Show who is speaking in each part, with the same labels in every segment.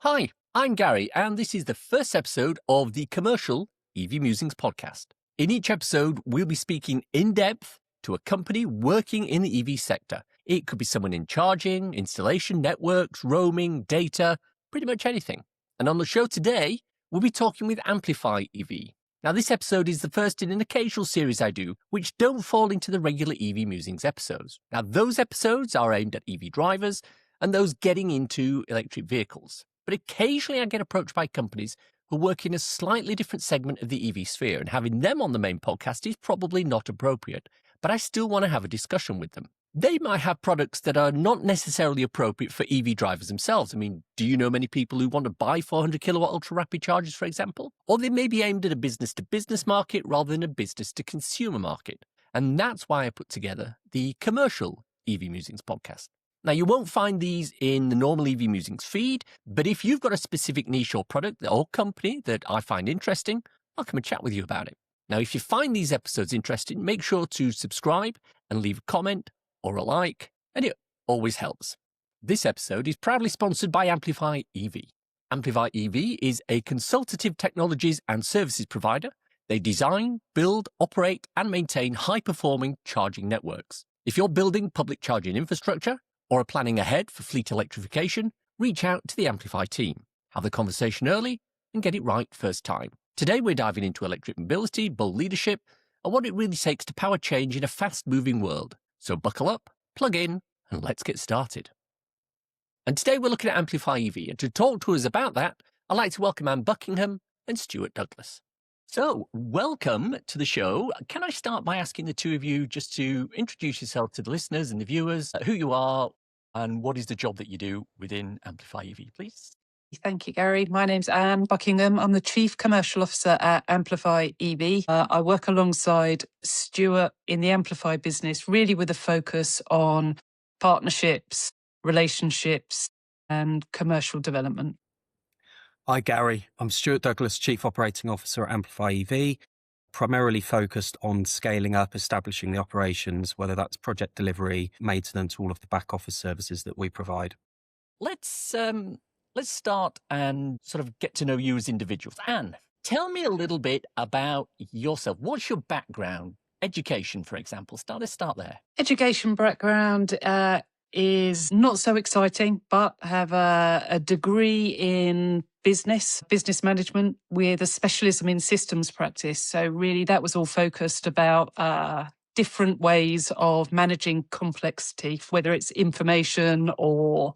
Speaker 1: Hi, I'm Gary, and this is the first episode of the Commercial EV Musings Podcast. In each episode, we'll be speaking in depth to a company working in the EV sector. It could be someone in charging, installation, networks, roaming, data, pretty much anything. And on the show today, we'll be talking with Amplify EV. Now, this episode is the first in an occasional series I do, which don't fall into the regular EV Musings episodes. Now, those episodes are aimed at EV drivers and those getting into electric vehicles. But occasionally I get approached by companies who work in a slightly different segment of the EV sphere, and having them on the main podcast is probably not appropriate, but I still want to have a discussion with them. They might have products that are not necessarily appropriate for EV drivers themselves. I mean, do you know many people who want to buy 400 kilowatt ultra-rapid chargers, for example? Or they may be aimed at a business-to-business market rather than a business-to-consumer market. And that's why I put together the Commercial EV Musings Podcast. Now, you won't find these in the normal EV Musings feed, but if you've got a specific niche or product or company that I find interesting, I'll come and chat with you about it. Now, if you find these episodes interesting, make sure to subscribe and leave a comment or a like, and it always helps. This episode is proudly sponsored by Amplify EV. Amplify EV is a consultative technologies and services provider. They design, build, operate, and maintain high-performing charging networks. If you're building public charging infrastructure, or are planning ahead for fleet electrification, reach out to the Amplify team. Have the conversation early and get it right first time. Today we're diving into electric mobility, bold leadership, and what it really takes to power change in a fast-moving world. So buckle up, plug in, and let's get started. And today we're looking at Amplify EV, and to talk to us about that, I'd like to welcome Anne Buckingham and Stuart Douglas. So, welcome to the show. Can I start by asking the two of you just to introduce yourself to the listeners and the viewers, who you are, and what is the job that you do within Amplify EV, please?
Speaker 2: Thank you, Gary. My name's Anne Buckingham. I'm the Chief Commercial Officer at Amplify EV. I work alongside Stuart in the Amplify business, really with a focus on partnerships, relationships, and commercial development.
Speaker 3: Hi, Gary. I'm Stuart Douglas, Chief Operating Officer at Amplify EV, primarily focused on scaling up, establishing the operations, whether that's project delivery, maintenance, all of the back office services that we provide.
Speaker 1: Let's start and sort of get to know you as individuals. Anne, tell me a little bit about yourself. What's your background? Education, for example. Let's start there.
Speaker 2: Education background is not so exciting, but have a degree in business management with a specialism in systems practice. So really that was all focused about different ways of managing complexity, whether it's information or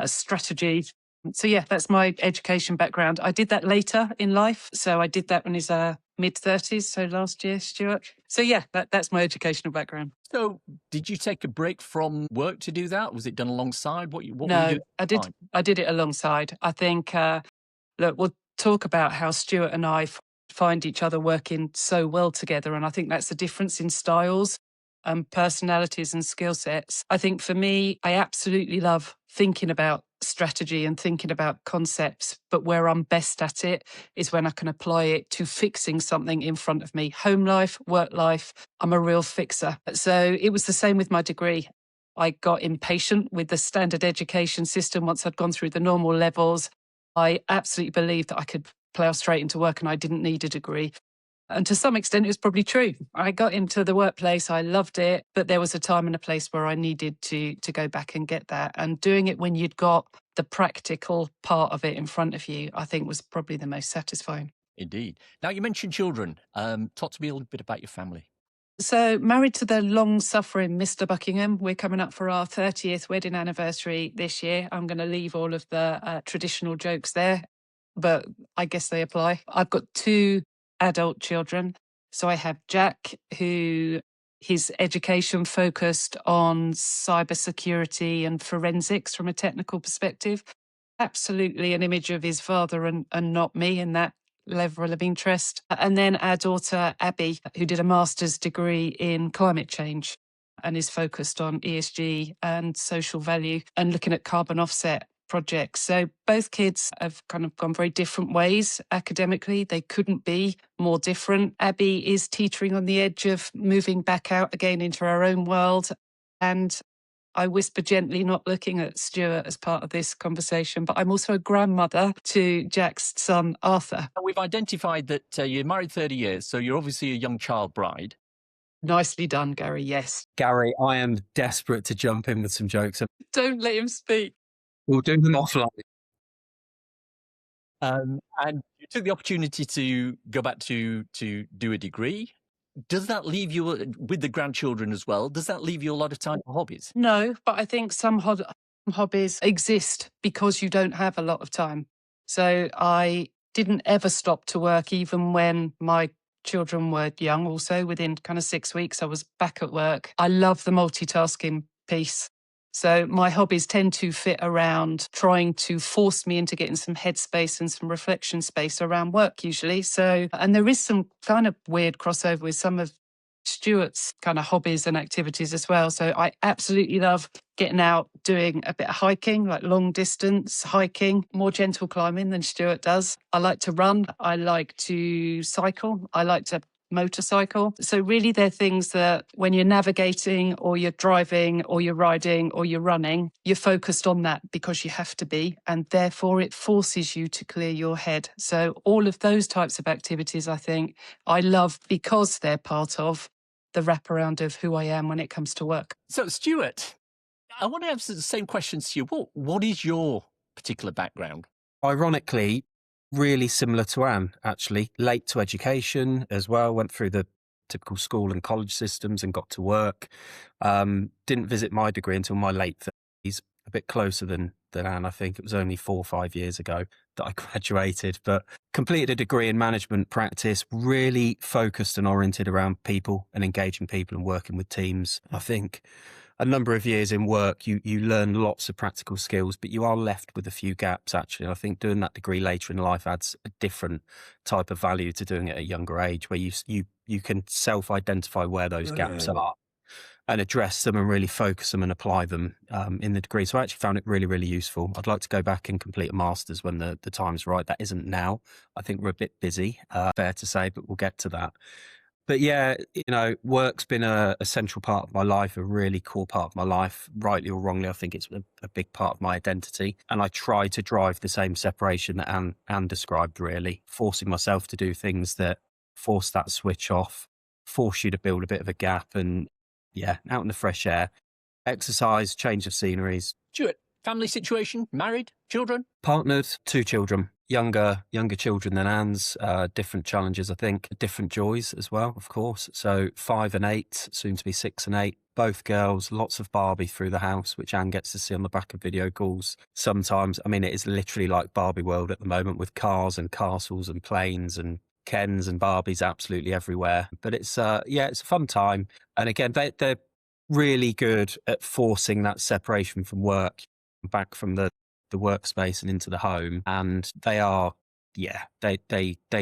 Speaker 2: strategy. So yeah, that's my education background. I did that later in life. So I did that when I was mid-30s, so last year, Stuart. So yeah, that's my educational background.
Speaker 1: So did you take a break from work to do that? Was it done alongside? What
Speaker 2: No,
Speaker 1: were you doing?
Speaker 2: I did it alongside. I think, look, we'll talk about how Stuart and I find each other working so well together. And I think that's the difference in styles and personalities and skill sets. I think for me, I absolutely love thinking about strategy and thinking about concepts, but where I'm best at it is when I can apply it to fixing something in front of me. Home life, work life, I'm a real fixer. So it was the same with my degree. I got impatient with the standard education system once I'd gone through the normal levels. I absolutely believed that I could plough straight into work and I didn't need a degree. And to some extent, it was probably true. I got into the workplace, I loved it, but there was a time and a place where I needed to go back and get that. And doing it when you'd got the practical part of it in front of you, I think was probably the most satisfying.
Speaker 1: Indeed. Now, you mentioned children. Talk to me a little bit about your family.
Speaker 2: So married to the long-suffering Mr. Buckingham. We're coming up for our 30th wedding anniversary this year. I'm going to leave all of the traditional jokes there, but I guess they apply. I've got two adult children. So I have Jack, who his education focused on cybersecurity and forensics from a technical perspective. Absolutely an image of his father and not me in that level of interest. And then our daughter, Abby, who did a master's degree in climate change and is focused on ESG and social value and looking at carbon offset projects. So both kids have kind of gone very different ways academically. They couldn't be more different. Abby is teetering on the edge of moving back out again into her own world. And I whisper gently, not looking at Stuart as part of this conversation, but I'm also a grandmother to Jack's son, Arthur.
Speaker 1: We've identified that you're married 30 years, so you're obviously a young child bride.
Speaker 2: Nicely done, Gary, yes.
Speaker 3: Gary, I am desperate to jump in with some jokes.
Speaker 2: Don't let him speak.
Speaker 3: We'll do them offline.
Speaker 1: And you took the opportunity to go back to do a degree. Does that leave you with the grandchildren as well? Does that leave you a lot of time for hobbies?
Speaker 2: No, but I think some hobbies exist because you don't have a lot of time. So I didn't ever stop to work, even when my children were young. Also, within kind of 6 weeks, I was back at work. I love the multitasking piece. So my hobbies tend to fit around trying to force me into getting some headspace and some reflection space around work usually. So, and there is some kind of weird crossover with some of Stuart's kind of hobbies and activities as well. So I absolutely love getting out, doing a bit of hiking, like long distance hiking, more gentle climbing than Stuart does. I like to run. I like to cycle. I like to motorcycle. So really they're things that when you're navigating or you're driving or you're riding or you're running, you're focused on that because you have to be, and therefore it forces you to clear your head. So all of those types of activities, I think I love because they're part of the wraparound of who I am when it comes to work.
Speaker 1: So Stuart, I want to answer the same questions to you. What is your particular background?
Speaker 3: Ironically, really similar to Anne, actually. Late to education as well, went through the typical school and college systems and got to work. Didn't visit my degree until my late 30s, a bit closer than Anne. I think it was only 4 or 5 years ago that I graduated, but completed a degree in management practice, really focused and oriented around people and engaging people and working with teams. I think a number of years in work, you learn lots of practical skills, but you are left with a few gaps, actually. I think doing that degree later in life adds a different type of value to doing it at a younger age, where you can self-identify where those gaps are and address them and really focus them and apply them in the degree. So I actually found it really, really useful. I'd like to go back and complete a master's when the time's right. That isn't now. I think we're a bit busy, fair to say, but we'll get to that. But yeah, work's been a central part of my life, a really core part of my life, rightly or wrongly. I think it's a big part of my identity. And I try to drive the same separation that Anne described, really, forcing myself to do things that force that switch off, force you to build a bit of a gap and, yeah, out in the fresh air, exercise, change of sceneries.
Speaker 1: Stuart, family situation, married, children?
Speaker 3: Partnered, 2 children. Younger children than Anne's, different challenges, I think, different joys as well, of course. So 5 and 8, soon to be 6 and 8, both girls, lots of Barbie through the house, which Anne gets to see on the back of video calls. Sometimes, I mean, it is literally like Barbie world at the moment with cars and castles and planes and Kens and Barbies absolutely everywhere. But it's a fun time. And again, they're really good at forcing that separation from work back from the workspace and into the home, and they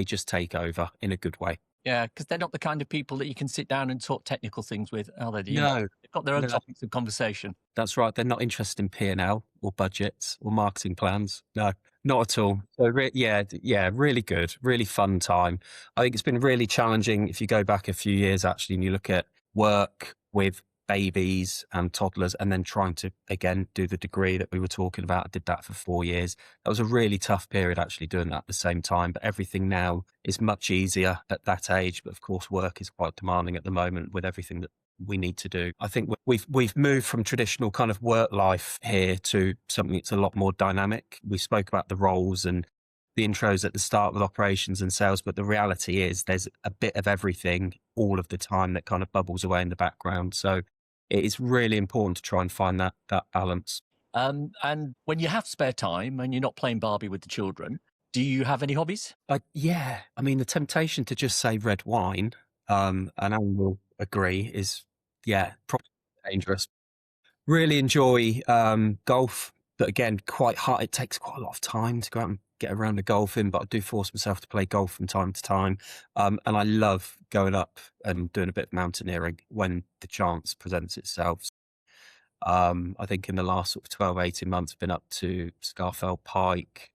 Speaker 3: just take over in a good way.
Speaker 1: Yeah, because they're not the kind of people that you can sit down and talk technical things with, are they?
Speaker 3: No.
Speaker 1: They've got their own topics of conversation.
Speaker 3: That's right. They're not interested in P&L or budgets or marketing plans. No, not at all. So really good, really fun time. I think it's been really challenging if you go back a few years, actually, and you look at work with babies and toddlers and then trying to, again, do the degree that we were talking about. I did that for 4 years. That was a really tough period, actually, doing that at the same time. But everything now is much easier at that age. But of course, work is quite demanding at the moment with everything that we need to do. I think we've moved from traditional kind of work life here to something that's a lot more dynamic. We spoke about the roles and the intros at the start with operations and sales, but the reality is there's a bit of everything all of the time that kind of bubbles away in the background. So it is really important to try and find that balance.
Speaker 1: And when you have spare time and you're not playing Barbie with the children, do you have any hobbies?
Speaker 3: I mean, the temptation to just say red wine, and Alan will agree, is, probably dangerous. Really enjoy golf, but again, quite hard. It takes quite a lot of time to go out and get around the golfing, but I do force myself to play golf from time to time. And I love going up and doing a bit of mountaineering when the chance presents itself. I think in the last sort of 12, 18 months, I've been up to Scarfell Pike,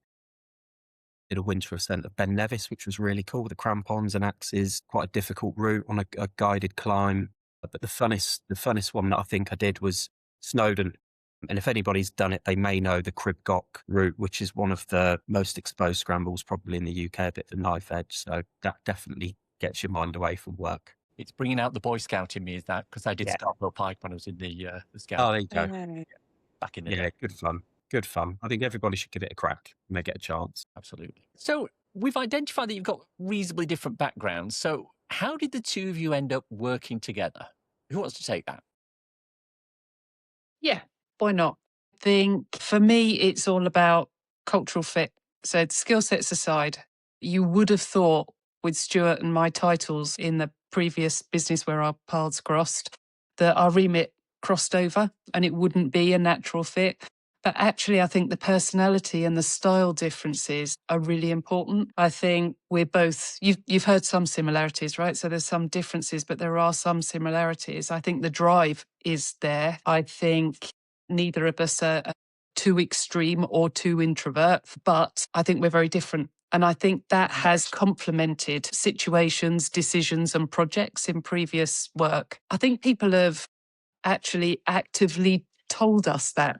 Speaker 3: did a winter ascent of Ben Nevis, which was really cool, with the crampons and axes, quite a difficult route on a guided climb. But the funnest one that I think I did was Snowdon. And if anybody's done it, they may know the Cribgoch route, which is one of the most exposed scrambles probably in the UK, a bit of a knife edge. So that definitely gets your mind away from work.
Speaker 1: It's bringing out the Boy Scout in me, is that? Because I did Scarborough Pike when I was in the Scout.
Speaker 3: Oh, there you go.
Speaker 1: Back in the day.
Speaker 3: Good fun. Good fun. I think everybody should give it a crack when they get a chance.
Speaker 1: Absolutely. So we've identified that you've got reasonably different backgrounds. So how did the two of you end up working together? Who wants to take that?
Speaker 2: Yeah, why not? I think for me, it's all about cultural fit. So skill sets aside, you would have thought with Stuart and my titles in the previous business where our paths crossed, that our remit crossed over and it wouldn't be a natural fit. But actually, I think the personality and the style differences are really important. I think we're both, you've heard some similarities, right? So there's some differences, but there are some similarities. I think the drive is there. I think neither of us are too extreme or too introvert, but I think we're very different. And I think that has complemented situations, decisions, and projects in previous work. I think people have actually actively told us that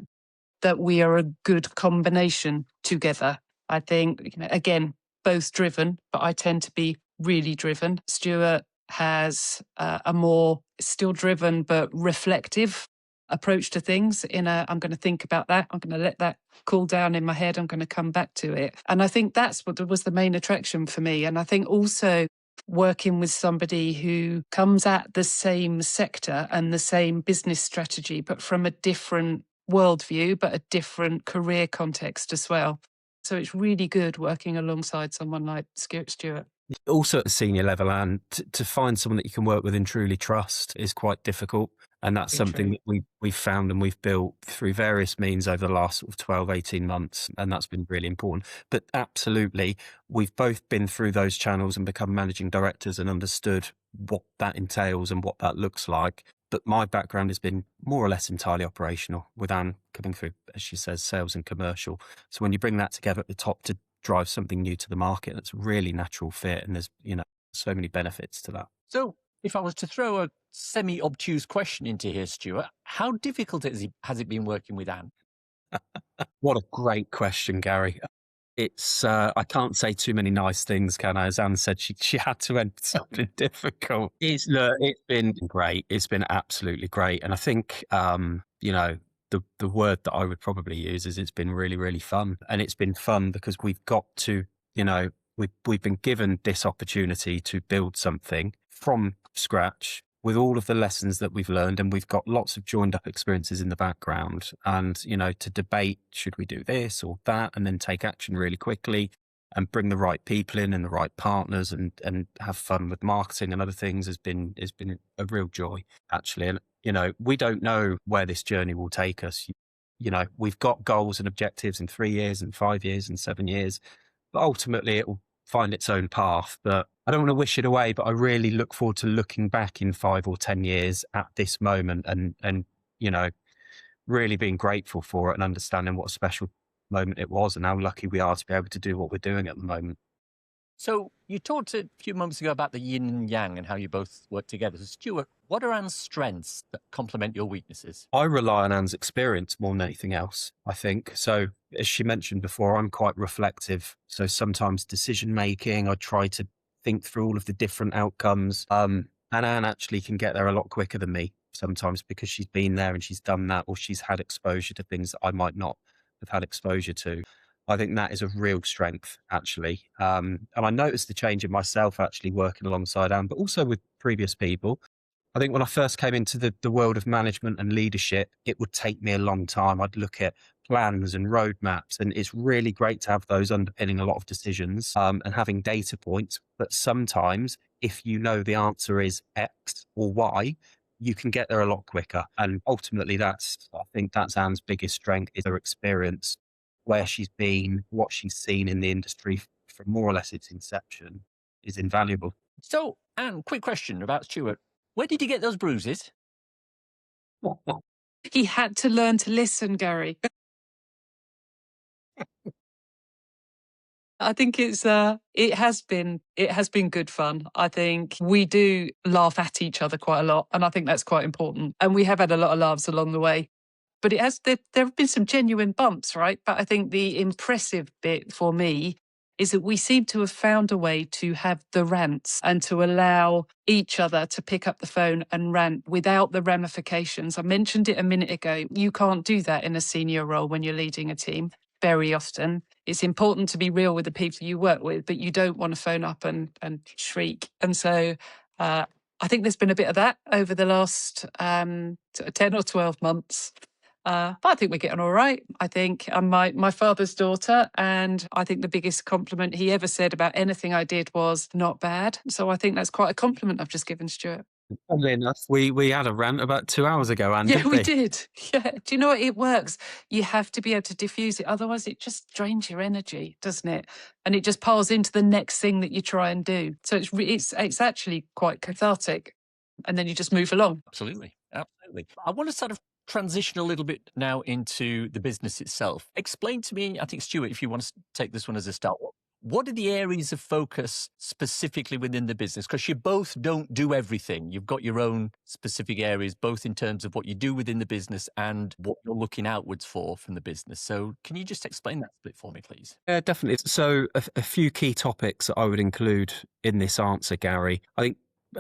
Speaker 2: we are a good combination together. I think, again, both driven, but I tend to be really driven. Stuart has a more still driven but reflective approach to things. I'm going to think about that. I'm going to let that cool down in my head. I'm going to come back to it. And I think that's what was the main attraction for me. And I think also working with somebody who comes at the same sector and the same business strategy, but from a different worldview, but a different career context as well. So it's really good working alongside someone like Stuart.
Speaker 3: Also at the senior level, and to find someone that you can work with and truly trust is quite difficult. And that's something that we've found and we've built through various means over the last sort of 12, 18 months. And that's been really important. But absolutely, we've both been through those channels and become managing directors and understood what that entails and what that looks like. But my background has been more or less entirely operational, with Anne coming through, as she says, sales and commercial. So when you bring that together at the top to drive something new to the market, that's a really natural fit. And there's, so many benefits to that.
Speaker 1: So if I was to throw a semi-obtuse question into here, Stuart, how difficult has it been working with Anne?
Speaker 3: What a great question, Gary. It's I can't say too many nice things, can I? As Anne said, she had to end something difficult. It's been great. It's been absolutely great. And I think the word that I would probably use is it's been really, really fun. And it's been fun because we've got to, we've been given this opportunity to build something from scratch with all of the lessons that we've learned, and we've got lots of joined up experiences in the background, and, to debate, should we do this or that, and then take action really quickly and bring the right people in and the right partners and have fun with marketing and other things has been a real joy, actually. And, we don't know where this journey will take us. We've got goals and objectives in 3 years and 5 years and 7 years, but ultimately it will find its own path. But I don't want to wish it away, but I really look forward to looking back in 5 or 10 years at this moment and really being grateful for it and understanding what a special moment it was and how lucky we are to be able to do what we're doing at the moment.
Speaker 1: So you talked a few moments ago about the yin and yang and how you both work together. So Stuart, what are Anne's strengths that complement your weaknesses?
Speaker 3: I rely on Anne's experience more than anything else, I think. So as she mentioned before, I'm quite reflective. So sometimes decision making, I try to think through all of the different outcomes. And Anne actually can get there a lot quicker than me sometimes because she's been there and she's done that, or she's had exposure to things that I might not have had exposure to. I think that is a real strength, actually. And I noticed the change in myself actually working alongside Anne, but also with previous people. I think when I first came into the world of management and leadership, it would take me a long time. I'd look at plans and roadmaps, and it's really great to have those underpinning a lot of decisions and having data points. But sometimes if you know the answer is X or Y, you can get there a lot quicker. And ultimately, I think that's Anne's biggest strength is her experience, where she's been, what she's seen in the industry from more or less its inception is invaluable.
Speaker 1: So, Anne, quick question about Stuart. Where did you get those bruises?
Speaker 2: He had to learn to listen, Gary. I think it has been good fun. I think we do laugh at each other quite a lot, and I think that's quite important. And we have had a lot of laughs along the way. But there have been some genuine bumps, right? But I think the impressive bit for me is that we seem to have found a way to have the rants and to allow each other to pick up the phone and rant without the ramifications. I mentioned it a minute ago. You can't do that in a senior role when you're leading a team very often. It's important to be real with the people you work with, but you don't want to phone up and shriek. And so I think there's been a bit of that over the last 10 or 12 months. But I think we're getting all right. I think I'm my father's daughter, and I think the biggest compliment he ever said about anything I did was not bad. So I think that's quite a compliment I've just given Stuart.
Speaker 3: Funnily enough, we had a rant about 2 hours ago, Anne,
Speaker 2: Yeah,
Speaker 3: didn't
Speaker 2: we did. Yeah. Do you know what? It works. You have to be able to diffuse it. Otherwise, it just drains your energy, doesn't it? And it just piles into the next thing that you try and do. So it's actually quite cathartic. And then you just move along.
Speaker 1: Absolutely. Absolutely. I want to sort of transition a little bit now into the business itself. Explain to me, I think, Stuart, if you want to take this one as a start, what are the areas of focus specifically within the business? Because you both don't do everything. You've got your own specific areas, both in terms of what you do within the business and what you're looking outwards for from the business. So can you just explain that split for me, please?
Speaker 3: Yeah, definitely. So a few key topics that I would include in this answer, Gary. I think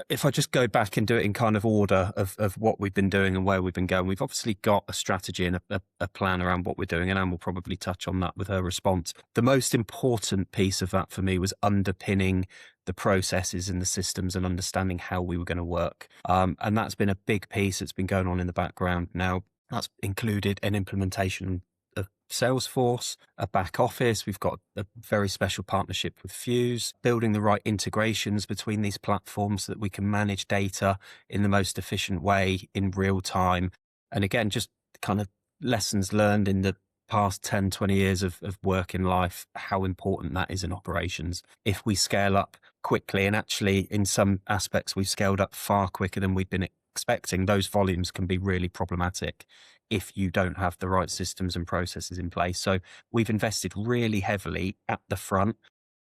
Speaker 3: if I just go back and do it in kind of order of what we've been doing and where we've been going, we've obviously got a strategy and a plan around what we're doing, and Anne will probably touch on that with her response. The most important piece of that for me was underpinning the processes and the systems and understanding how we were going to work. And that's been a big piece that's been going on in the background. Now, that's included an implementation of Salesforce, a back office. We've got a very special partnership with Fuse, building the right integrations between these platforms so that we can manage data in the most efficient way in real time. And again, just kind of lessons learned in the past 10, 20 years of work in life, how important that is in operations. If we scale up quickly, and actually in some aspects we've scaled up far quicker than we've been expecting, those volumes can be really problematic if you don't have the right systems and processes in place. So we've invested really heavily at the front.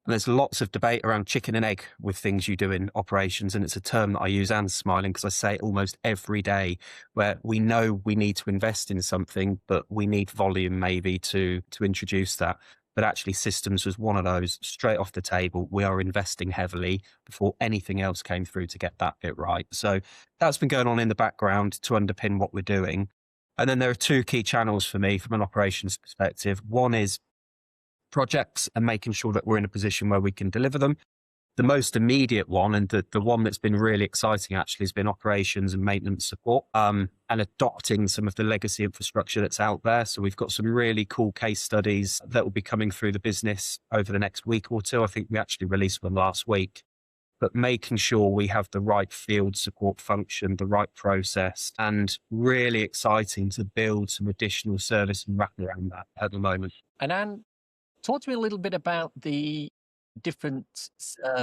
Speaker 3: And there's lots of debate around chicken and egg with things you do in operations. And it's a term that I use, and smiling, because I say it almost every day, where we know we need to invest in something, but we need volume maybe to introduce that. But actually systems was one of those straight off the table. We are investing heavily before anything else came through to get that bit right. So that's been going on in the background to underpin what we're doing. And then there are two key channels for me from an operations perspective. One is projects and making sure that we're in a position where we can deliver them. The most immediate one, and the one that's been really exciting actually, has been operations and maintenance support, and adopting some of the legacy infrastructure that's out there. So we've got some really cool case studies that will be coming through the business over the next week or two. I think we actually released one last week. But making sure we have the right field support function, the right process, and really exciting to build some additional service and wrap around that at the moment.
Speaker 1: And Anne, talk to me a little bit about the different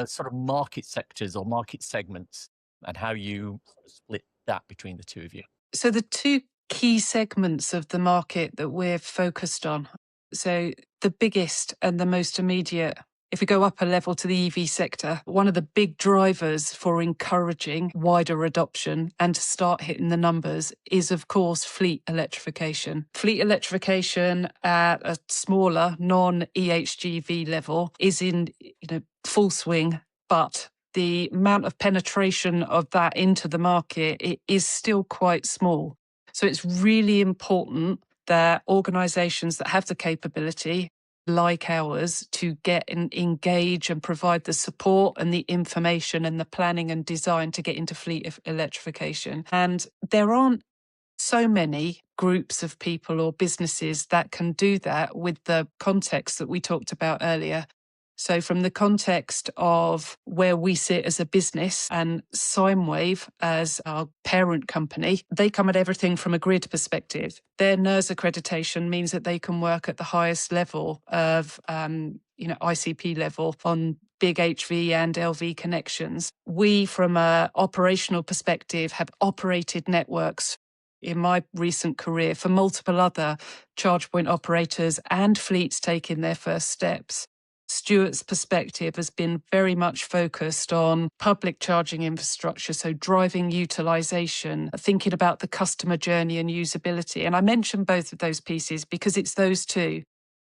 Speaker 1: sort of market sectors or market segments and how you sort of split that between the two of you.
Speaker 2: So the two key segments of the market that we're focused on. So the biggest and the most immediate, if we go up a level to the EV sector, one of the big drivers for encouraging wider adoption and to start hitting the numbers is, of course, fleet electrification. Fleet electrification at a smaller non-EHGV level is in full swing, but the amount of penetration of that into the market, it is still quite small. So it's really important that organisations that have the capability like ours to get and engage and provide the support and the information and the planning and design to get into fleet electrification. And there aren't so many groups of people or businesses that can do that with the context that we talked about earlier. So from the context of where we sit as a business and Simewave as our parent company, they come at everything from a grid perspective. Their NERS accreditation means that they can work at the highest level of, ICP level on big HV and LV connections. We, from an operational perspective, have operated networks in my recent career for multiple other charge point operators and fleets taking their first steps. Stuart's perspective has been very much focused on public charging infrastructure, so driving utilisation, thinking about the customer journey and usability. And I mentioned both of those pieces because it's those two.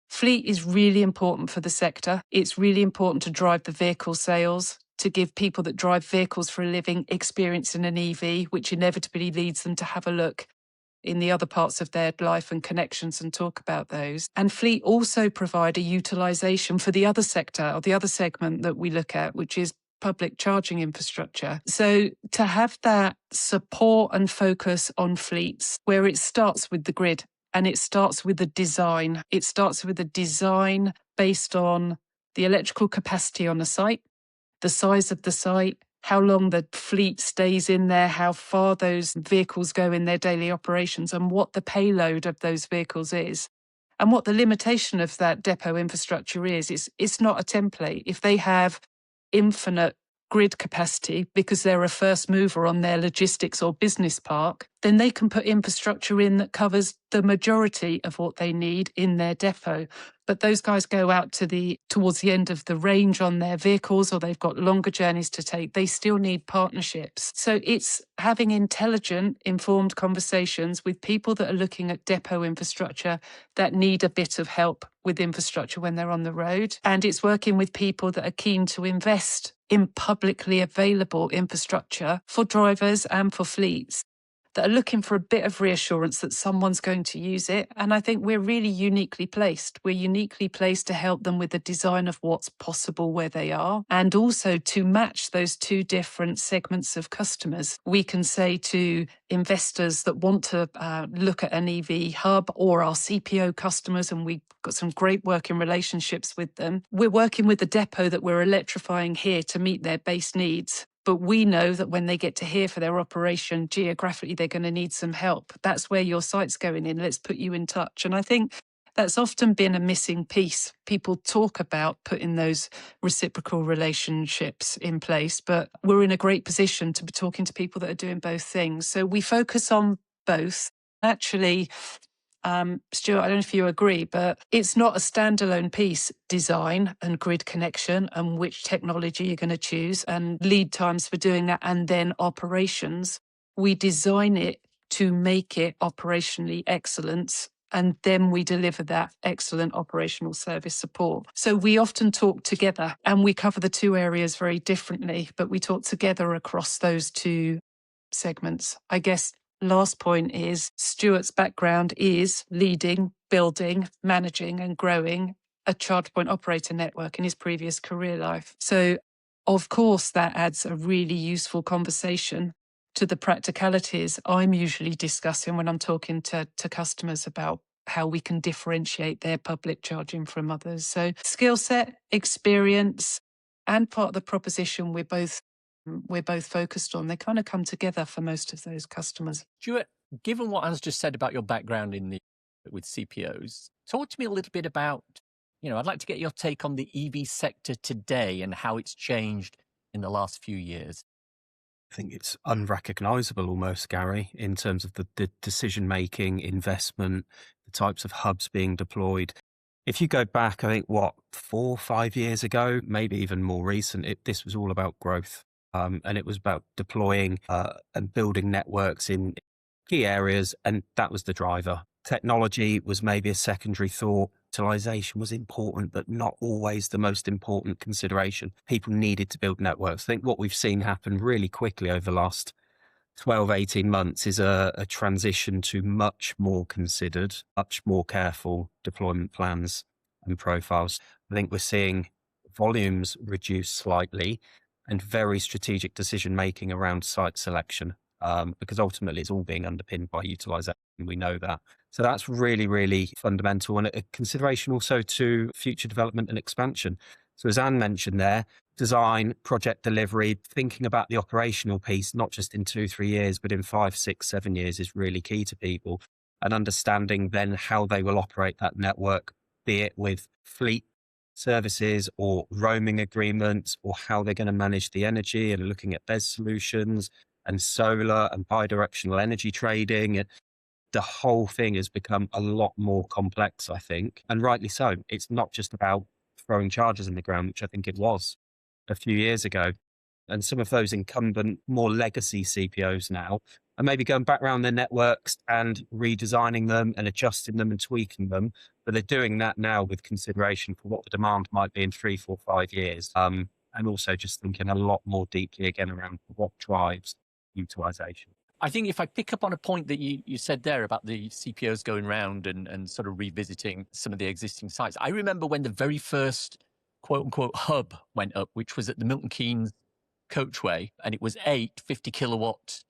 Speaker 2: Fleet is really important for the sector. It's really important to drive the vehicle sales, to give people that drive vehicles for a living experience in an EV, which inevitably leads them to have a look in the other parts of their life and connections and talk about those. And fleet also provide a utilisation for the other sector or the other segment that we look at, which is public charging infrastructure. So to have that support and focus on fleets where it starts with the grid and it starts with the design. It starts with a design based on the electrical capacity on the site, the size of the site, how long the fleet stays in there, how far those vehicles go in their daily operations, and what the payload of those vehicles is, and what the limitation of that depot infrastructure is. It's not a template. If they have infinite grid capacity because they're a first mover on their logistics or business park, then they can put infrastructure in that covers the majority of what they need in their depot. But those guys go out towards the end of the range on their vehicles, or they've got longer journeys to take. They still need partnerships. So it's having intelligent, informed conversations with people that are looking at depot infrastructure that need a bit of help with infrastructure when they're on the road. And it's working with people that are keen to invest in publicly available infrastructure for drivers and for fleets that are looking for a bit of reassurance that someone's going to use it. And I think we're really uniquely placed. We're uniquely placed to help them with the design of what's possible where they are, and also to match those two different segments of customers. We can say to investors that want to look at an EV hub, or our CPO customers, and we've got some great working relationships with them, we're working with the depot that we're electrifying here to meet their base needs. But we know that when they get to here for their operation, geographically, they're going to need some help. That's where your site's going in. Let's put you in touch. And I think that's often been a missing piece. People talk about putting those reciprocal relationships in place, but we're in a great position to be talking to people that are doing both things. So we focus on both. Actually, Stuart, I don't know if you agree, but it's not a standalone piece. Design and grid connection and which technology you're going to choose and lead times for doing that, and then operations. We design it to make it operationally excellent, and then we deliver that excellent operational service support. So we often talk together, and we cover the two areas very differently, but we talk together across those two segments. I guess last point is Stuart's background is leading, building, managing and growing a charge point operator network in his previous career life. So of course that adds a really useful conversation to the practicalities I'm usually discussing when I'm talking to customers about how we can differentiate their public charging from others. So skill set, experience, and part of the proposition we're both focused on, they kind of come together for most of those customers.
Speaker 1: Stuart, given what Anne's just said about your background with CPOs, talk to me a little bit about, I'd like to get your take on the EV sector today and how it's changed in the last few years.
Speaker 3: I think it's unrecognisable almost, Gary, in terms of the decision-making, investment, the types of hubs being deployed. If you go back, I think, 4 or 5 years ago, maybe even more recent, this was all about growth. And it was about deploying and building networks in key areas, and that was the driver. Technology was maybe a secondary thought. Utilization was important, but not always the most important consideration. People needed to build networks. I think what we've seen happen really quickly over the last 12, 18 months is a transition to much more considered, much more careful deployment plans and profiles. I think we're seeing volumes reduce slightly and very strategic decision-making around site selection, because ultimately it's all being underpinned by utilization. We know that. So that's really, really fundamental, and a consideration also to future development and expansion. So as Anne mentioned there, design, project delivery, thinking about the operational piece, not just in 2-3 years, but in 5, 6, 7 years is really key to people, and understanding then how they will operate that network, be it with fleet services or roaming agreements, or how they're going to manage the energy and looking at BESS solutions and solar and bidirectional energy trading. The whole thing has become a lot more complex, I think, and rightly so. It's not just about throwing chargers in the ground, which I think it was a few years ago. And some of those incumbent, more legacy CPOs now are maybe going back around their networks and redesigning them and adjusting them and tweaking them. But they're doing that now with consideration for what the demand might be in 3, 4, 5 years. And also just thinking a lot more deeply again around what drives utilization.
Speaker 1: I think if I pick up on a point that you said there about the CPOs going around and sort of revisiting some of the existing sites, I remember when the very first quote unquote hub went up, which was at the Milton Keynes coachway, and it was 8 50 kilowatt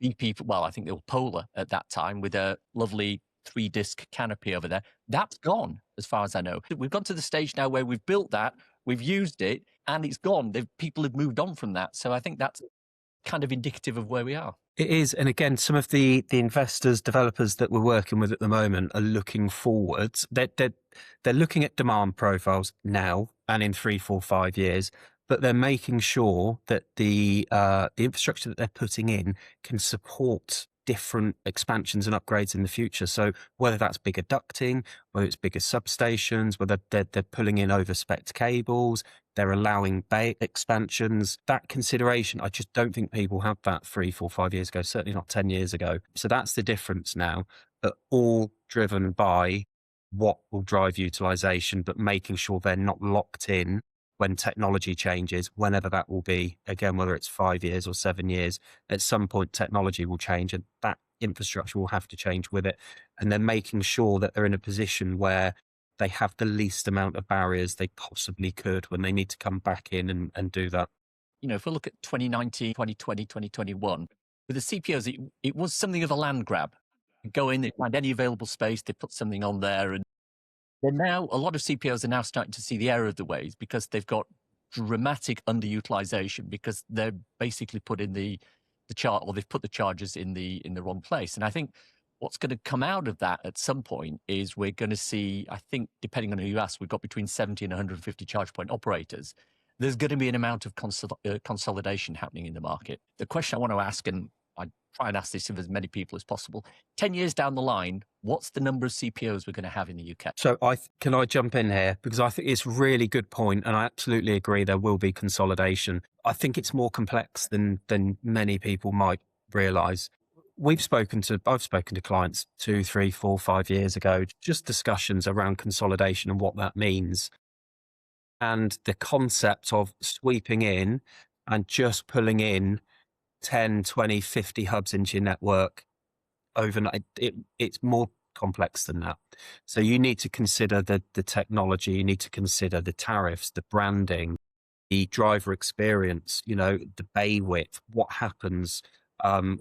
Speaker 1: BP, well, I think they were Polar at that time, with a lovely 3-disc canopy over there. That's gone, as far as I know. We've gone to the stage now where we've built that, we've used it, and it's gone. People have moved on from that. So I think that's kind of indicative of where we are.
Speaker 3: It is. And again, some of the investors, developers that we're working with at the moment are looking forwards. They're looking at demand profiles now and in 3, 4, 5 years, but they're making sure that the infrastructure that they're putting in can support different expansions and upgrades in the future. So whether that's bigger ducting, whether it's bigger substations, whether they're pulling in over-spec cables, they're allowing bay expansions, that consideration, I just don't think people had that 3, 4, 5 years ago, certainly not 10 years ago. So that's the difference now, but all driven by what will drive utilization, but making sure they're not locked in when technology changes, whenever that will be, again, whether it's 5 years or 7 years, at some point technology will change and that infrastructure will have to change with it. And they're making sure that they're in a position where they have the least amount of barriers they possibly could when they need to come back in and do that.
Speaker 1: You know, if we look at 2019, 2020, 2021, with the CPOs, it was something of a land grab. You go in, they find any available space, they put something on there, and then now a lot of CPOs are now starting to see the error of the ways because they've got dramatic underutilization because they're basically put in the chart, or they've put the chargers in the wrong place. And I think what's going to come out of that at some point is we're going to see, I think, depending on who you ask, we've got between 70 and 150 charge point operators. There's going to be an amount of consolidation happening in the market. The question I want to ask, and I try and ask this of as many people as possible, 10 years down the line, what's the number of CPOs we're going to have in the UK?
Speaker 3: So can I jump in here? Because I think it's a really good point, and I absolutely agree there will be consolidation. I think it's more complex than many people might realise. I've spoken to clients 2, 3, 4, 5 years ago, just discussions around consolidation and what that means. And the concept of sweeping in and just pulling in 10, 20, 50 hubs into your network overnight, it's more complex than that. So you need to consider the technology, you need to consider the tariffs, the branding, the driver experience, the bay width, what happens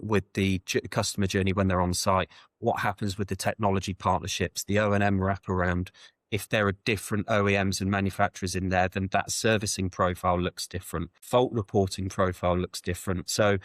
Speaker 3: with the customer journey when they're on site, what happens with the technology partnerships, the O&M wraparound. If there are different OEMs and manufacturers in there, then that servicing profile looks different. Fault reporting profile looks different. So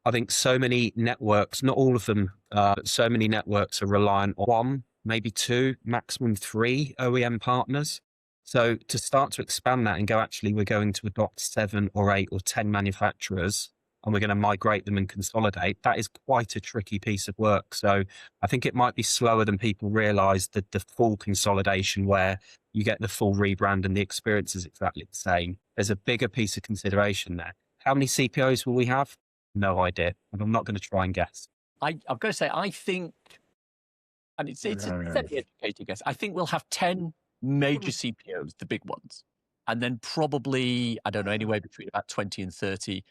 Speaker 3: I think so many networks, not all of them, but so many networks are reliant on 1, maybe 2, maximum 3 OEM partners. So to start to expand that and go, actually, we're going to adopt 7 or 8 or 10 manufacturers, and we're going to migrate them and consolidate, that is quite a tricky piece of work. So I think it might be slower than people realize that the full consolidation where you get the full rebrand and the experience is exactly the same. There's a bigger piece of consideration there. How many CPOs will we have? No idea. And I'm not going to try and guess.
Speaker 1: I've got to say, I think, and it's a semi-educated guess, I think we'll have 10 major CPOs, the big ones, and then probably, I don't know, anywhere between about 20 and 30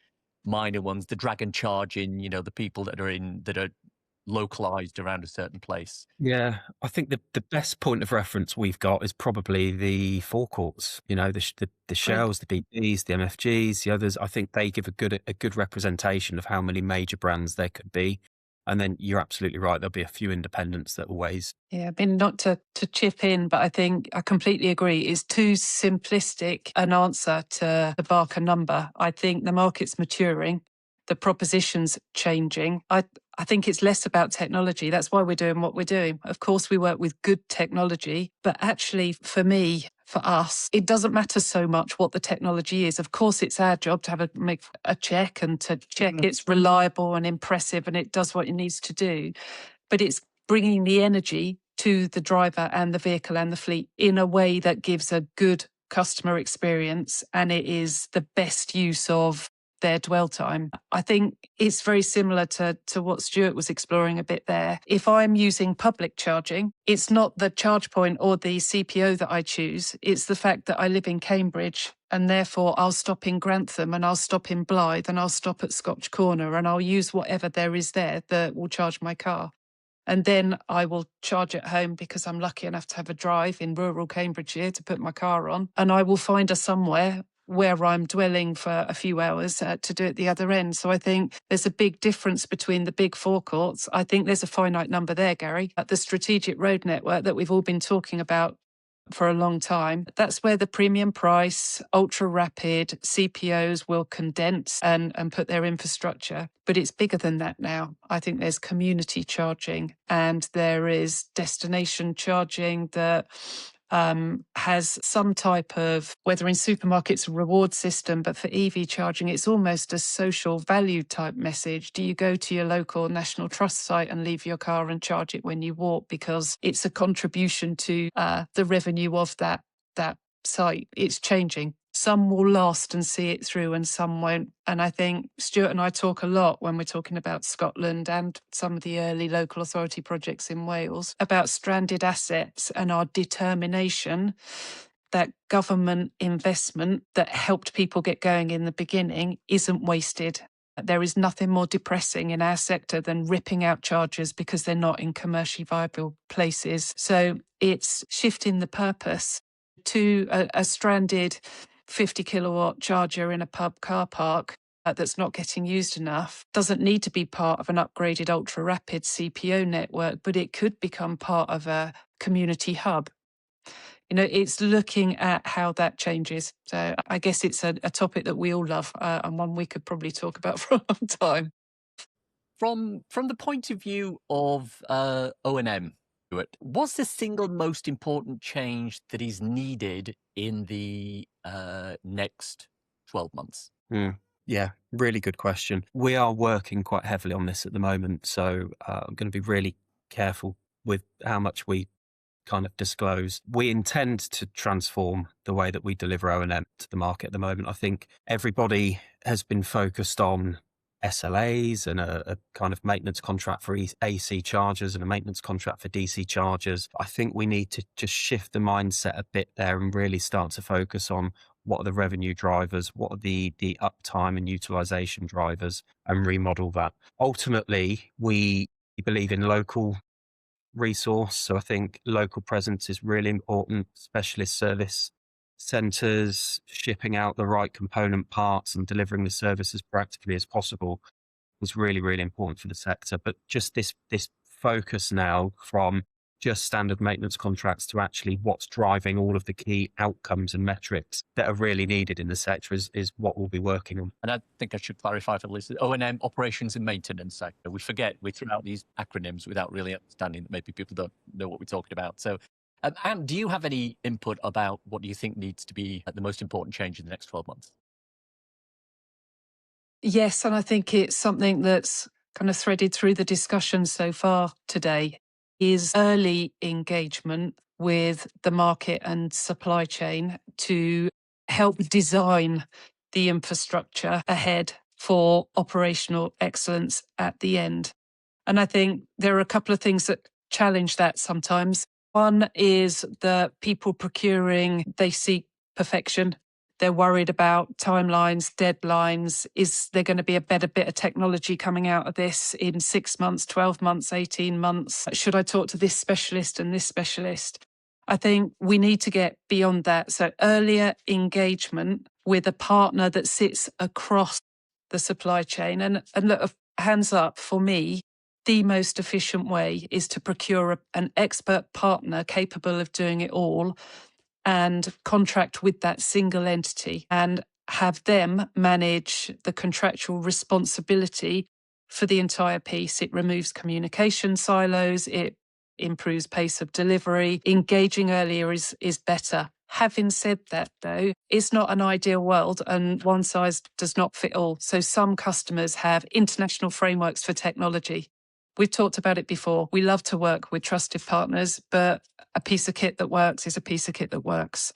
Speaker 1: minor ones, the drag and charge in, the people that are localized around a certain place.
Speaker 3: Yeah, I think the best point of reference we've got is probably the forecourts, the Shells, the BPs, the MFGs, the others. I think they give a good representation of how many major brands there could be. And then you're absolutely right, there'll be a few independents that always.
Speaker 2: Yeah, I mean, not to chip in, but I think I completely agree. It's too simplistic an answer to bark a number. I think the market's maturing, the proposition's changing. I think it's less about technology. That's why we're doing what we're doing. Of course, we work with good technology, but actually for me, for us, it doesn't matter so much what the technology is. Of course, it's our job to make a check and to check it's reliable and impressive and it does what it needs to do. But it's bringing the energy to the driver and the vehicle and the fleet in a way that gives a good customer experience and it is the best use of their dwell time. I think it's very similar to what Stuart was exploring a bit there. If I'm using public charging, it's not the charge point or the CPO that I choose. It's the fact that I live in Cambridge and therefore I'll stop in Grantham and I'll stop in Blythe and I'll stop at Scotch Corner and I'll use whatever there is there that will charge my car. And then I will charge at home because I'm lucky enough to have a drive in rural Cambridgeshire to put my car on. And I will find a somewhere where I'm dwelling for a few hours to do it the other end. So I think there's a big difference between the big forecourts. I think there's a finite number there, Gary. The strategic road network that we've all been talking about for a long time, that's where the premium price, ultra rapid CPOs will condense and put their infrastructure. But it's bigger than that now. I think there's community charging and there is destination charging that has some type of, whether in supermarkets, a reward system, but for EV charging, it's almost a social value type message. Do you go to your local National Trust site and leave your car and charge it when you walk because it's a contribution to the revenue of that site? It's changing. Some will last and see it through and some won't. And I think Stuart and I talk a lot when we're talking about Scotland and some of the early local authority projects in Wales about stranded assets and our determination that government investment that helped people get going in the beginning isn't wasted. There is nothing more depressing in our sector than ripping out chargers because they're not in commercially viable places. So it's shifting the purpose to a stranded 50 kilowatt charger in a pub car park that's not getting used enough doesn't need to be part of an upgraded ultra rapid CPO network, but it could become part of a community hub. It's looking at how that changes. So I guess it's a topic that we all love and one we could probably talk about for a long time.
Speaker 1: From the point of view of O&M, what's the single most important change that is needed in the next 12 months?
Speaker 3: Yeah, really good question. We are working quite heavily on this at the moment, so I'm going to be really careful with how much we kind of disclose. We intend to transform the way that we deliver O&M to the market at the moment. I think everybody has been focused on SLAs and a kind of maintenance contract for AC chargers and a maintenance contract for DC chargers. I think we need to just shift the mindset a bit there and really start to focus on what are the revenue drivers, what are the uptime and utilization drivers, and remodel that. Ultimately, we believe in local resource. So I think local presence is really important, specialist service centres, shipping out the right component parts and delivering the service as practically as possible was really, really important for the sector. But just this focus now from just standard maintenance contracts to actually what's driving all of the key outcomes and metrics that are really needed in the sector is what we'll be working on.
Speaker 1: And I think I should clarify for the listeners, O&M, operations and maintenance sector. We forget, we throw out these acronyms without really understanding that maybe people don't know what we're talking about. So, Anne, do you have any input about what you think needs to be the most important change in the next 12 months?
Speaker 2: Yes, and I think it's something that's kind of threaded through the discussion so far today is early engagement with the market and supply chain to help design the infrastructure ahead for operational excellence at the end. And I think there are a couple of things that challenge that sometimes. One is that people procuring, they seek perfection. They're worried about timelines, deadlines. Is there going to be a better bit of technology coming out of this in 6 months, 12 months, 18 months? Should I talk to this specialist and this specialist? I think we need to get beyond that. So earlier engagement with a partner that sits across the supply chain. And look, hands up, for me, the most efficient way is to procure an expert partner capable of doing it all and contract with that single entity and have them manage the contractual responsibility for the entire piece. It removes communication silos. It improves pace of delivery. Engaging earlier is better. Having said that, though, it's not an ideal world and one size does not fit all. So some customers have international frameworks for technology. we've talked about it before. We love to work with trusted partners, but a piece of kit that works is a piece of kit that works.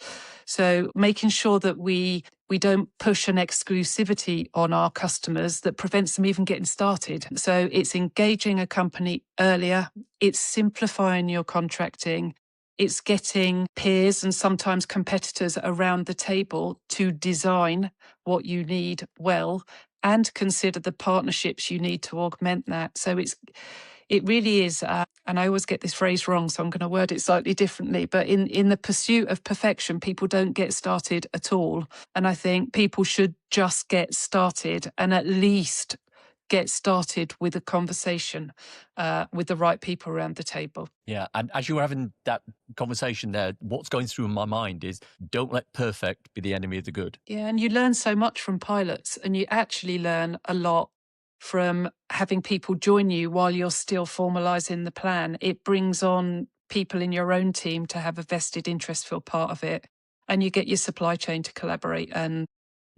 Speaker 2: So making sure that we don't push an exclusivity on our customers that prevents them even getting started. So it's engaging a company earlier. It's simplifying your contracting. It's getting peers and sometimes competitors around the table to design what you need well and consider the partnerships you need to augment that. So it really is, and I always get this phrase wrong, so I'm going to word it slightly differently, but in the pursuit of perfection, people don't get started at all. And I think people should just get started and at least get started with a conversation with the right people around the table.
Speaker 1: Yeah, and as you were having that conversation there, what's going through in my mind is don't let perfect be the enemy of the good.
Speaker 2: Yeah, and you learn so much from pilots, and you actually learn a lot from having people join you while you're still formalising the plan. It brings on people in your own team to have a vested interest feel part of it, and you get your supply chain to collaborate and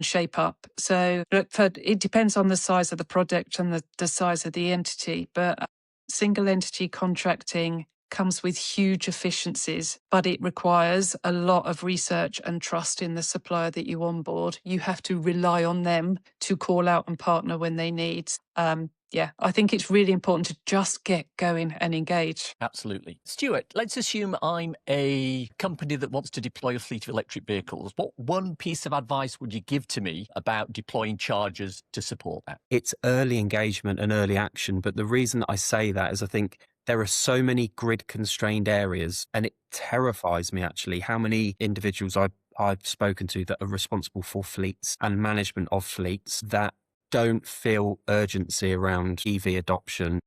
Speaker 2: shape up. So look, it depends on the size of the project and the size of the entity, but single entity contracting comes with huge efficiencies, but it requires a lot of research and trust in the supplier that you onboard. You have to rely on them to call out and partner when they need. I think it's really important to just get going and engage.
Speaker 1: Absolutely. Stuart, let's assume I'm a company that wants to deploy a fleet of electric vehicles. What one piece of advice would you give to me about deploying chargers to support that?
Speaker 3: It's early engagement and early action. But the reason that I say that is I think there are so many grid constrained areas, and it terrifies me actually how many individuals I've spoken to that are responsible for fleets and management of fleets that don't feel urgency around EV adoption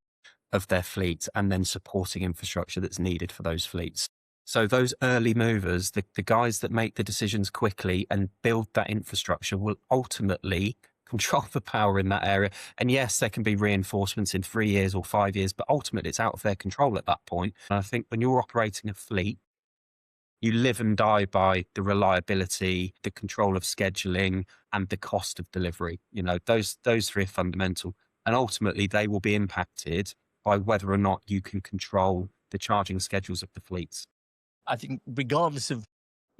Speaker 3: of their fleets and then supporting infrastructure that's needed for those fleets. So those early movers, the guys that make the decisions quickly and build that infrastructure will ultimately control the power in that area. And yes, there can be reinforcements in 3 years or 5 years, but ultimately it's out of their control at that point. And I think when you're operating a fleet, you live and die by the reliability, the control of scheduling, and the cost of delivery. You know, those three are fundamental. And ultimately, they will be impacted by whether or not you can control the charging schedules of the fleets.
Speaker 1: I think regardless of,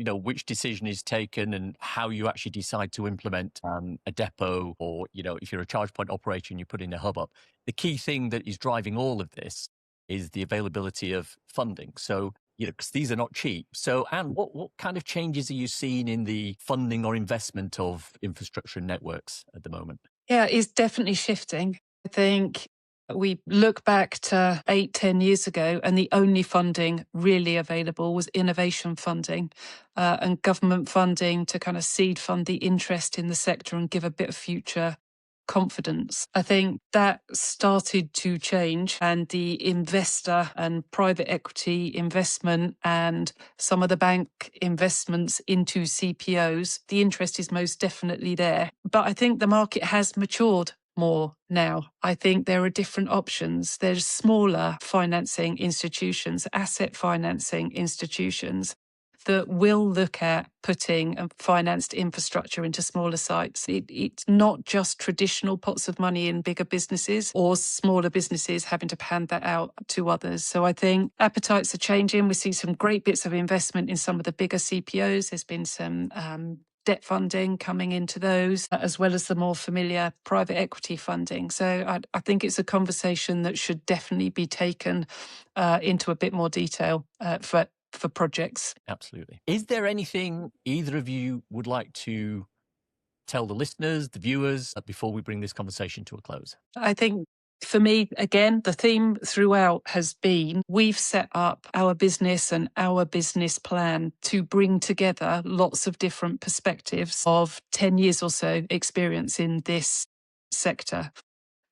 Speaker 1: which decision is taken and how you actually decide to implement a depot or, if you're a charge point operator and you put in a hub up, the key thing that is driving all of this is the availability of funding. So, because these are not cheap. So, Anne, what kind of changes are you seeing in the funding or investment of infrastructure and networks at the moment?
Speaker 2: Yeah, it's definitely shifting. I think we look back to 8-10 years ago, and the only funding really available was innovation funding and government funding to kind of seed fund the interest in the sector and give a bit of future confidence. I think that started to change, and the investor and private equity investment and some of the bank investments into CPOs, the interest is most definitely there. But I think the market has matured more now. I think there are different options. There's smaller financing institutions, asset financing institutions that will look at putting financed infrastructure into smaller sites. It's not just traditional pots of money in bigger businesses or smaller businesses having to hand that out to others. So I think appetites are changing. We see some great bits of investment in some of the bigger CPOs. There's been some debt funding coming into those, as well as the more familiar private equity funding. So I think it's a conversation that should definitely be taken into a bit more detail for projects.
Speaker 1: Absolutely. Is there anything either of you would like to tell the listeners, the viewers, before we bring this conversation to a close?
Speaker 2: I think for me, again, the theme throughout has been we've set up our business and our business plan to bring together lots of different perspectives of 10 years or so experience in this sector.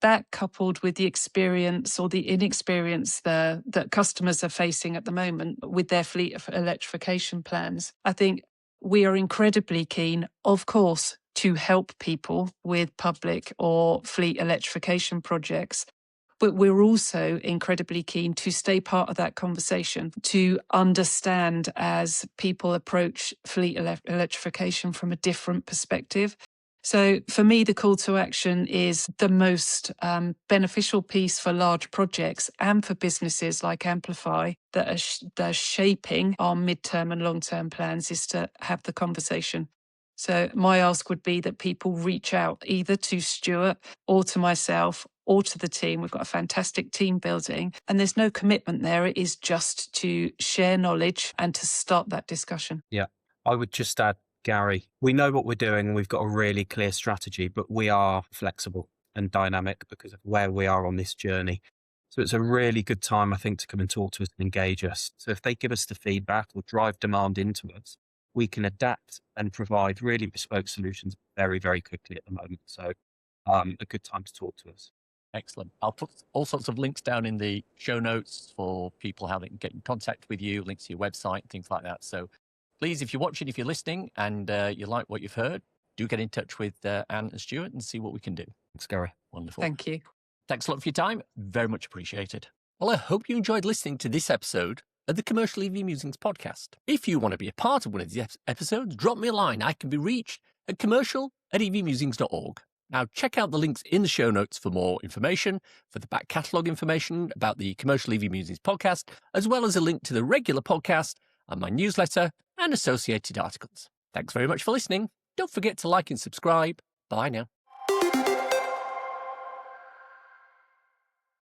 Speaker 2: That coupled with the experience or the inexperience that customers are facing at the moment with their fleet of electrification plans, I think we are incredibly keen, of course, to help people with public or fleet electrification projects. But we're also incredibly keen to stay part of that conversation, to understand as people approach fleet electrification from a different perspective. So for me, the call to action is the most beneficial piece for large projects and for businesses like Amplify that are shaping our midterm and long-term plans, is to have the conversation. So my ask would be that people reach out either to Stuart or to myself or to the team. We've got a fantastic team building, and there's no commitment there. It is just to share knowledge and to start that discussion.
Speaker 3: Yeah, I would just add, Gary, we know what we're doing and we've got a really clear strategy, but we are flexible and dynamic because of where we are on this journey. So it's a really good time, I think, to come and talk to us and engage us. So if they give us the feedback or drive demand into us, we can adapt and provide really bespoke solutions very, very quickly at the moment. So a good time to talk to us.
Speaker 1: Excellent. I'll put all sorts of links down in the show notes for people how they can get in contact with you, links to your website, things like that. So please, if you're watching, if you're listening and you like what you've heard, do get in touch with Anne and Stuart and see what we can do.
Speaker 3: Thanks, Gary.
Speaker 2: Wonderful. Thank you.
Speaker 1: Thanks a lot for your time. Very much appreciated. Well, I hope you enjoyed listening to this episode of the Commercial EV Musings podcast. If you want to be a part of one of these episodes, drop me a line. I can be reached at commercial@evmusings.org. Now, check out the links in the show notes for more information, for the back catalogue information about the Commercial EV Musings podcast, as well as a link to the regular podcast and my newsletter and associated articles. Thanks very much for listening. Don't forget to like and subscribe. Bye now.